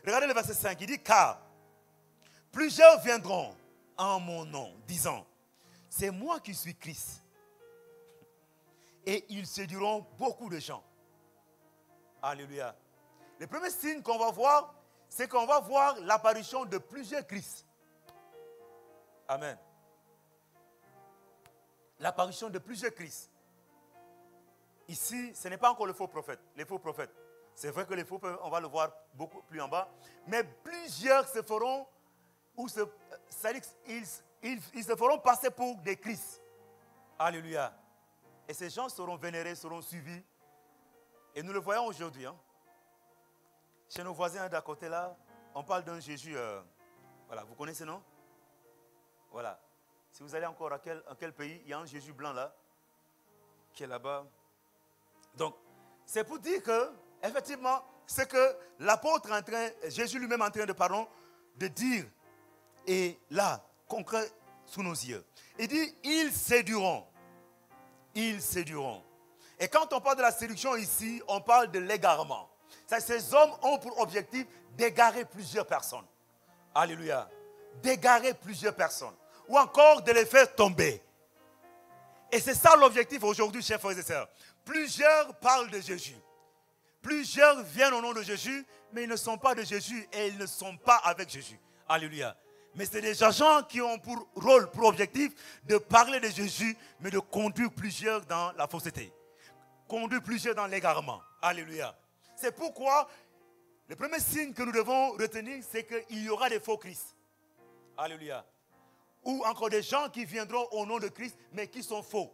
Regardez le verset 5, il dit, car plusieurs viendront en mon nom, disant, c'est moi qui suis Christ. Et ils séduiront beaucoup de gens. Alléluia. Le premier signe qu'on va voir, c'est qu'on va voir l'apparition de plusieurs Christ. Amen. L'apparition de plusieurs Christ. Ici, ce n'est pas encore le faux prophète, les faux prophètes. C'est vrai que les faux prophètes, on va le voir beaucoup plus en bas. Mais plusieurs se feront, ils se feront passer pour des Christ. Alléluia. Et ces gens seront vénérés, seront suivis. Et nous le voyons aujourd'hui. Hein. Chez nos voisins d'à côté là, on parle d'un Jésus. Voilà, vous connaissez, non? Voilà. Si vous allez encore à quel pays, il y a un Jésus blanc là, qui est là-bas. Donc, c'est pour dire que, effectivement, ce que l'apôtre est en train, Jésus lui-même est en train de dire, et là, concret sous nos yeux. Il dit, ils séduiront. Ils séduiront. Et quand on parle de la séduction ici, on parle de l'égarement. Ces hommes ont pour objectif d'égarer plusieurs personnes. Alléluia. D'égarer plusieurs personnes. Ou encore de les faire tomber. Et c'est ça l'objectif aujourd'hui, chers frères et sœurs. Plusieurs parlent de Jésus. Plusieurs viennent au nom de Jésus, mais ils ne sont pas de Jésus et ils ne sont pas avec Jésus. Alléluia. Mais c'est des agents qui ont pour rôle, pour objectif, de parler de Jésus, mais de conduire plusieurs dans la fausseté. Conduire plusieurs dans l'égarement. Alléluia. C'est pourquoi le premier signe que nous devons retenir, c'est qu'il y aura des faux Christ. Alléluia. Ou encore des gens qui viendront au nom de Christ, mais qui sont faux.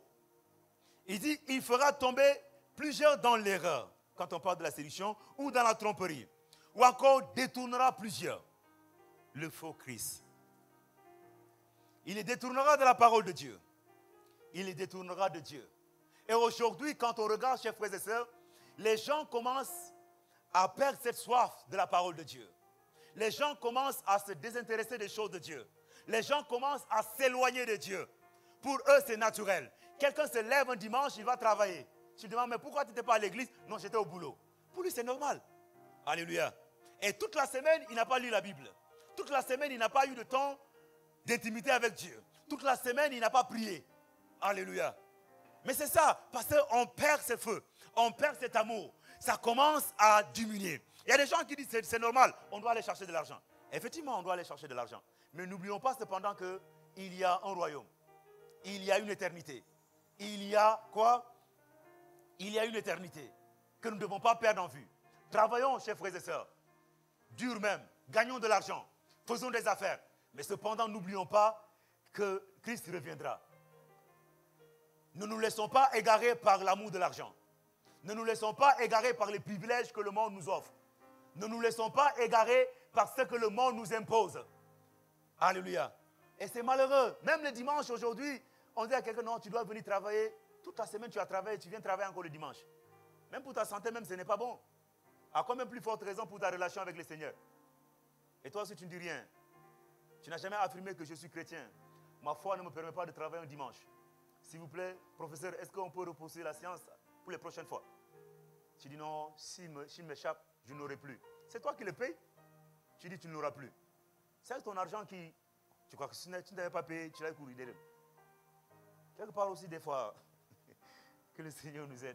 Il dit, il fera tomber plusieurs dans l'erreur, quand on parle de la séduction, ou dans la tromperie. Ou encore détournera plusieurs. Le faux Christ. Il les détournera de la parole de Dieu. Il les détournera de Dieu. Et aujourd'hui, quand on regarde, chers frères et sœurs, les gens commencent à perdre cette soif de la parole de Dieu. Les gens commencent à se désintéresser des choses de Dieu. Les gens commencent à s'éloigner de Dieu. Pour eux, c'est naturel. Quelqu'un se lève un dimanche, il va travailler. Tu demandes, mais pourquoi tu n'étais pas à l'église? Non, j'étais au boulot. Pour lui, c'est normal. Alléluia. Et toute la semaine, il n'a pas lu la Bible. Toute la semaine, il n'a pas eu de temps d'intimité avec Dieu. Toute la semaine, il n'a pas prié. Alléluia. Mais c'est ça, parce qu'on perd ce feu. On perd cet amour. Ça commence à diminuer. Il y a des gens qui disent, c'est normal, on doit aller chercher de l'argent. Effectivement, on doit aller chercher de l'argent. Mais n'oublions pas cependant qu'il y a un royaume. Il y a une éternité. Il y a quoi? Il y a une éternité que nous ne devons pas perdre en vue. Travaillons, chers frères et sœurs. Dur même. Gagnons de l'argent. Faisons des affaires. Mais cependant, n'oublions pas que Christ reviendra. Ne nous laissons pas égarer par l'amour de l'argent. Ne nous laissons pas égarer par les privilèges que le monde nous offre. Ne nous laissons pas égarer par ce que le monde nous impose. Alléluia. Et c'est malheureux. Même le dimanche aujourd'hui, on dit à quelqu'un, non, tu dois venir travailler. Toute la semaine, tu as travaillé, tu viens travailler encore le dimanche. Même pour ta santé, même, ce n'est pas bon. À quoi même plus forte raison pour ta relation avec le Seigneur? Et toi aussi, tu ne dis rien. Tu n'as jamais affirmé que je suis chrétien. Ma foi ne me permet pas de travailler un dimanche. S'il vous plaît, professeur, est-ce qu'on peut repousser la séance pour les prochaines fois? Tu dis non, s'il m'échappe, je n'aurai plus. C'est toi qui le payes. Tu dis tu ne l'auras plus. C'est ton argent qui... Tu crois que si tu n'avais pas payé, tu l'as couru derrière. Quelque part aussi des fois, que le Seigneur nous aide.